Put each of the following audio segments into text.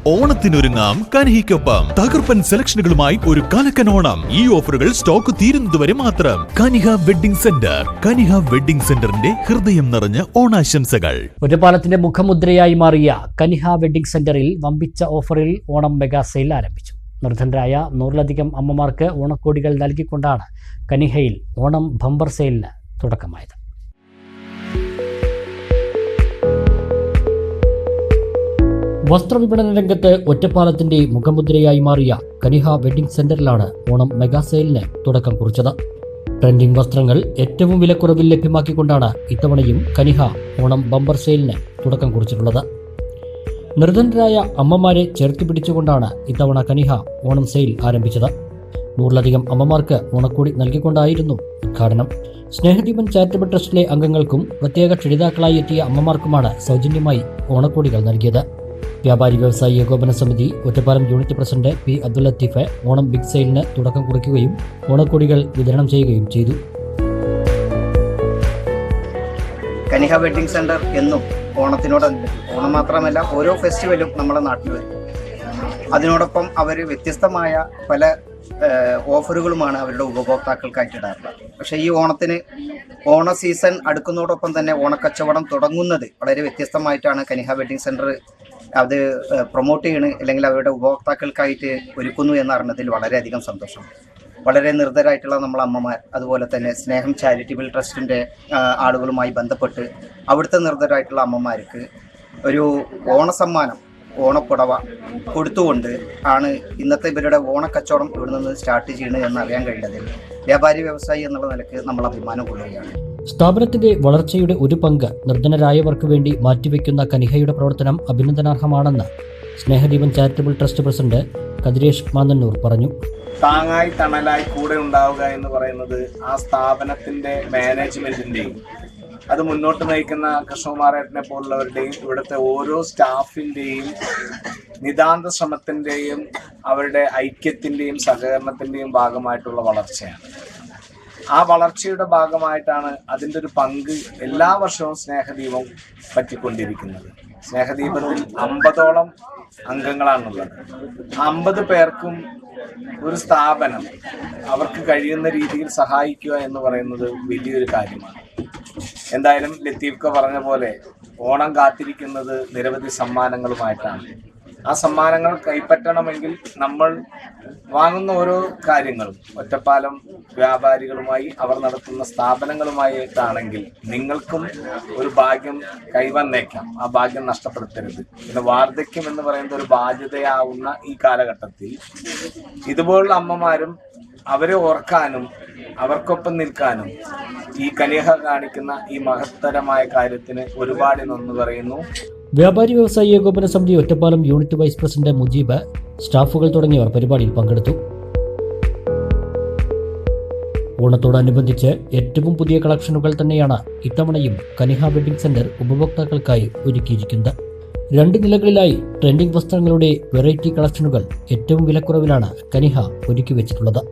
ഓണത്തിനൊരുങ്ങാം കനിഹയ്ക്കൊപ്പം. തകർപ്പൻ സെലക്ഷനുകളുമായി ഒരു കലക്കൻ ഓണം. ഈ ഓഫറുകൾ സ്റ്റോക്ക് തീരുന്നതുവരെ മാത്രം. Kaniha wedding centre. Kaniha wedding സെന്ററിന്റെ ഹൃദയം നിറഞ്ഞ ഓണാശംസകൾ. ഒറ്റപ്പാലത്തിന്റെ മുഖമുദ്രയായി മാറിയ കനിഹ വെഡ്ഡിംഗ് സെന്ററിൽ വമ്പിച്ച ഓഫറിൽ ഓണം മെഗാ സെയിൽ ആരംഭിച്ചു. നിർധനരായ 100-ലധികം അമ്മമാർക്ക് ഓണക്കോടികൾ നൽകിക്കൊണ്ടാണ് കനിഹയിൽ ഓണം ബമ്പർ സെയിലിന് തുടക്കമായത്. വസ്ത്രവിപണന രംഗത്ത് ഒറ്റപ്പാലത്തിന്റെ മുഖമുദ്രയായി മാറിയ കനിഹ വെഡ്ഡിംഗ് സെന്ററിലാണ് ഓണം മെഗാ സെയിലിന് തുടക്കം കുറിച്ചത്. ട്രെൻഡിംഗ് വസ്ത്രങ്ങൾ ഏറ്റവും വിലക്കുറവിൽ ലഭ്യമാക്കിക്കൊണ്ടാണ് ഇത്തവണയും കനിഹ ഓണം ബമ്പർ സെയിലിന് തുടക്കം കുറിച്ചിട്ടുള്ളത്. നിർധനരായ അമ്മമാരെ ചേർത്ത് പിടിച്ചുകൊണ്ടാണ് ഇത്തവണ കനിഹ ഓണം സെയിൽ ആരംഭിച്ചത്. 100-ലധികം അമ്മമാർക്ക് ഓണക്കോടി നൽകിക്കൊണ്ടായിരുന്നു ഉദ്ഘാടനം. സ്നേഹദീപൻ ചാരിറ്റബിൾ ട്രസ്റ്റിലെ അംഗങ്ങൾക്കും പ്രത്യേക ക്ഷണിതാക്കളായി എത്തിയ അമ്മമാർക്കുമാണ് സൗജന്യമായി ഓണക്കോടികൾ നൽകിയത്. വ്യാപാരി വ്യവസായി ഏകോപന സമിതി Ottapalam unit president P Abdul Latheef Onam big സെയിലിന് തുടക്കം കുറിക്കുകയും ഓണക്കോടികൾ വിതരണം ചെയ്യുകയും ചെയ്തു. കനിഹ വെഡ്ഡിംഗ് സെന്റർ എന്നും ഓണത്തിനോടനുബന്ധിച്ച്, ഓണം മാത്രമല്ല ഓരോ ഫെസ്റ്റിവലും നമ്മുടെ നാട്ടിൽ വരും. അതിനോടൊപ്പം അവർ വ്യത്യസ്തമായ പല ഓഫറുകളുമാണ് അവരുടെ ഉപഭോക്താക്കൾക്കായിട്ട് ഇടാറുള്ളത്. പക്ഷേ ഈ ഓണ സീസൺ അടുക്കുന്നതോടൊപ്പം തന്നെ ഓണക്കച്ചവടം തുടങ്ങുന്നത് വളരെ വ്യത്യസ്തമായിട്ടാണ് കനിഹ വെഡ്ഡിംഗ് സെന്റർ അത് പ്രൊമോട്ട് ചെയ്യണത്, അല്ലെങ്കിൽ അവരുടെ ഉപഭോക്താക്കൾക്കായിട്ട് ഒരുക്കുന്നു എന്നറിഞ്ഞതിൽ വളരെയധികം സന്തോഷം. വളരെ നിർദ്ധരായിട്ടുള്ള നമ്മളെ അമ്മമാർ, അതുപോലെ തന്നെ സ്നേഹം ചാരിറ്റബിൾ ട്രസ്റ്റിൻ്റെ ആളുകളുമായി ബന്ധപ്പെട്ട് അവിടുത്തെ നിർദ്ധരായിട്ടുള്ള അമ്മമാർക്ക് ഒരു ഓണസമ്മാനം, ഓണപ്പുടവ കൊടുത്തുകൊണ്ട് ആണ് ഇന്നത്തെ ഇവരുടെ ഓണക്കച്ചവടം ഇവിടെ നിന്ന് സ്റ്റാർട്ട് ചെയ്യുന്നത് എന്നറിയാൻ കഴിഞ്ഞതിൽ വ്യാപാരി വ്യവസായി എന്നുള്ള നിലയ്ക്ക് നമ്മൾ അഭിമാനം കൊള്ളുകയാണ്. സ്ഥാപനത്തിന്റെ വളർച്ചയുടെ ഒരു പങ്ക് നിർധനരായവർക്ക് വേണ്ടി മാറ്റിവെക്കുന്ന കനിഹയുടെ പ്രവർത്തനം അഭിനന്ദനാർഹമാണെന്ന് Snehadeepan charitable trust president Kathiresh Mannannur പറഞ്ഞു. താങ്ങായി തണലായി കൂടെ ഉണ്ടാവുക എന്ന് പറയുന്നത് ആ സ്ഥാപനത്തിന്റെ മാനേജ്മെന്റിന്റെയും അത് മുന്നോട്ട് നയിക്കുന്ന കൃഷ്ണകുമാരേട്ടനെ പോലുള്ളവരുടെയും ഇവിടുത്തെ ഓരോ സ്റ്റാഫിന്റെയും നിതാന്ത ശ്രമത്തിന്റെയും അവരുടെ ഐക്യത്തിന്റെയും സഹകരണത്തിന്റെയും ഭാഗമായിട്ടുള്ള വളർച്ചയാണ്. ആ വളർച്ചയുടെ ഭാഗമായിട്ടാണ് അതിൻ്റെ ഒരു പങ്ക് എല്ലാ വർഷവും സ്നേഹദീപം പറ്റിക്കൊണ്ടിരിക്കുന്നത്. സ്നേഹദീപത്തിൽ 50ഓളം അംഗങ്ങളാണുള്ളത്. 50 പേർക്കും ഒരു സ്ഥാപനം അവർക്ക് കഴിയുന്ന രീതിയിൽ സഹായിക്കുക എന്ന് പറയുന്നത് വലിയൊരു കാര്യമാണ്. എന്തായാലും ലത്തീഫ്ക പറഞ്ഞ പോലെ ഓണം കാത്തിരിക്കുന്നത് നിരവധി സമ്മാനങ്ങളുമായിട്ടാണ്. ആ സമ്മാനങ്ങൾ കൈപ്പറ്റണമെങ്കിൽ നമ്മൾ വാങ്ങുന്ന ഓരോ കാര്യങ്ങളും ഒറ്റപ്പാലം വ്യാപാരികളുമായി, അവർ നടത്തുന്ന സ്ഥാപനങ്ങളുമായിട്ടാണെങ്കിൽ നിങ്ങൾക്കും ഒരു ഭാഗ്യം കൈവന്നേക്കാം. ആ ഭാഗ്യം നഷ്ടപ്പെടുത്തരുത്. പിന്നെ വാർദ്ധക്യം എന്ന് പറയുന്ന ഒരു ബാധ്യതയാവുന്ന ഈ കാലഘട്ടത്തിൽ ഇതുപോലുള്ള അമ്മമാരും അവരെ ഓർക്കാനും അവർക്കൊപ്പം നിൽക്കാനും ഈ കനിഹ കാണിക്കുന്ന ഈ മഹത്തരമായ കാര്യത്തിന് ഒരുപാട് നന്ദി പറയുന്നു. വ്യാപാരി വ്യവസായി ഏകോപന സമിതി Ottapalam unit vice president Mujeeb, സ്റ്റാഫുകൾ തുടങ്ങിയവർ പരിപാടിയിൽ പങ്കെടുത്തു. ഓണത്തോടനുബന്ധിച്ച് ഏറ്റവും പുതിയ കളക്ഷനുകൾ തന്നെയാണ് ഇത്തവണയും കനിഹ വെഡ്ഡിംഗ് സെന്റർ ഉപഭോക്താക്കൾക്കായി ഒരുക്കിയിരിക്കുന്നത്. 2 നിലകളിലായി ട്രെൻഡിംഗ് വസ്ത്രങ്ങളുടെ വെറൈറ്റി കളക്ഷനുകൾ ഏറ്റവും വിലക്കുറവിലാണ് കനിഹ ഒരുക്കി വെച്ചിട്ടുള്ളത്.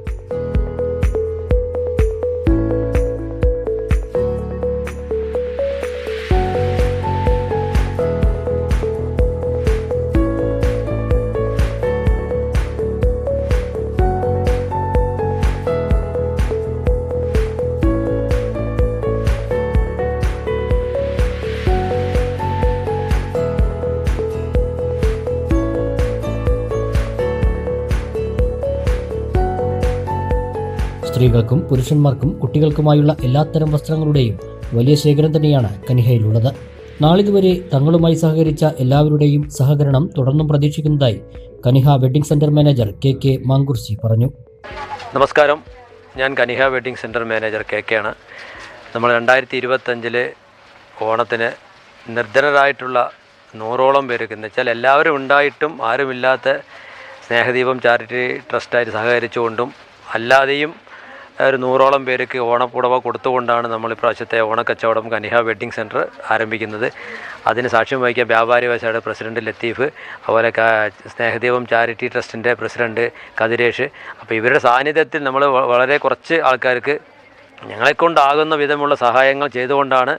സ്ത്രീകൾക്കും പുരുഷന്മാർക്കും കുട്ടികൾക്കുമായുള്ള എല്ലാത്തരം വസ്ത്രങ്ങളുടെയും വലിയ ശേഖരം തന്നെയാണ് കനിഹയിലുള്ളത്. നാളിതുവരെ തങ്ങളുമായി സഹകരിച്ച എല്ലാവരുടെയും സഹകരണം തുടർന്നും പ്രതീക്ഷിക്കുന്നതായി Kaniha wedding centre manager K Mankursi പറഞ്ഞു. നമസ്കാരം, ഞാൻ Kaniha wedding centre manager K ആണ്. നമ്മൾ 2025 ഓണത്തിന് നിർധനരായിട്ടുള്ള 100ഓളം പേർക്ക്, എന്ന് വെച്ചാൽ എല്ലാവരും ഉണ്ടായിട്ടും ആരുമില്ലാത്ത സ്നേഹദീപം ചാരിറ്റി ട്രസ്റ്റായിട്ട് സഹകരിച്ചുകൊണ്ടും അല്ലാതെയും ഒരു 100ഓളം പേർക്ക് ഓണപ്പുടവ കൊടുത്തുകൊണ്ടാണ് നമ്മൾ ഇപ്രാവശ്യത്തെ ഓണക്കച്ചവടം കനിഹ വെഡ്ഡിംഗ് സെൻറ്റർ ആരംഭിക്കുന്നത്. അതിന് സാക്ഷ്യം വഹിക്കുക വ്യാപാരി വ്യവസായിയുടെ പ്രസിഡന്റ് ലത്തീഫ്, അതുപോലെ സ്നേഹദീപം ചാരിറ്റി ട്രസ്റ്റിൻ്റെ പ്രസിഡന്റ് കതിരേഷ്. അപ്പോൾ ഇവരുടെ സാന്നിധ്യത്തിൽ നമ്മൾ വളരെ കുറച്ച് ആൾക്കാർക്ക് ഞങ്ങളെക്കൊണ്ടാകുന്ന വിധമുള്ള സഹായങ്ങൾ ചെയ്തുകൊണ്ടാണ്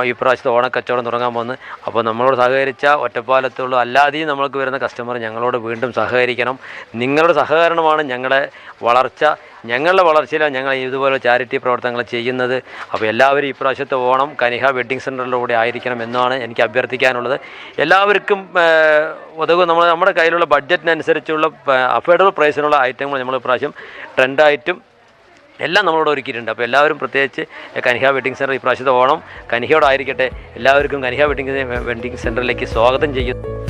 ഈ പ്രാവശ്യത്തെ ഓണക്കച്ചവടം തുടങ്ങാൻ പോകുന്നത്. അപ്പോൾ നമ്മളോട് സഹകരിച്ച ഒറ്റപ്പാലത്തുള്ളൂ, അല്ലാതെയും നമ്മൾക്ക് വരുന്ന കസ്റ്റമർ ഞങ്ങളോട് വീണ്ടും സഹകരിക്കണം. നിങ്ങളുടെ സഹകരണമാണ് ഞങ്ങളുടെ വളർച്ച. ഞങ്ങളുടെ വളർച്ചയിലാണ് ഞങ്ങൾ ഇതുപോലെ ചാരിറ്റി പ്രവർത്തനങ്ങൾ ചെയ്യുന്നത്. അപ്പോൾ എല്ലാവരും ഈ പ്രാവശ്യത്തെ ഓണം കനിഹ വെഡ്ഡിംഗ് സെൻറ്ററിലൂടെ ആയിരിക്കണം എന്നാണ് എനിക്ക് അഭ്യർത്ഥിക്കാനുള്ളത്. എല്ലാവർക്കും ഉതകും. നമ്മുടെ കയ്യിലുള്ള ബഡ്ജറ്റിനനുസരിച്ചുള്ള അഫോർഡബിൾ പ്രൈസിനുള്ള ഐറ്റങ്ങൾ നമ്മൾ ഇപ്രാവശ്യം ട്രെൻഡായിട്ടും എല്ലാം നമ്മളോട് ഒരുക്കിയിട്ടുണ്ട്. അപ്പോൾ എല്ലാവരും പ്രത്യേകിച്ച് കനിഹ വെഡ്ഡിംഗ് സെൻറ്റർ ഈ പ്രാവശ്യത്തെ ഓണം കനിഹയോടായിരിക്കട്ടെ. എല്ലാവർക്കും കനിഹ വെഡ്ഡിംഗ് സെൻറ്ററിലേക്ക് സ്വാഗതം ചെയ്യുന്നു.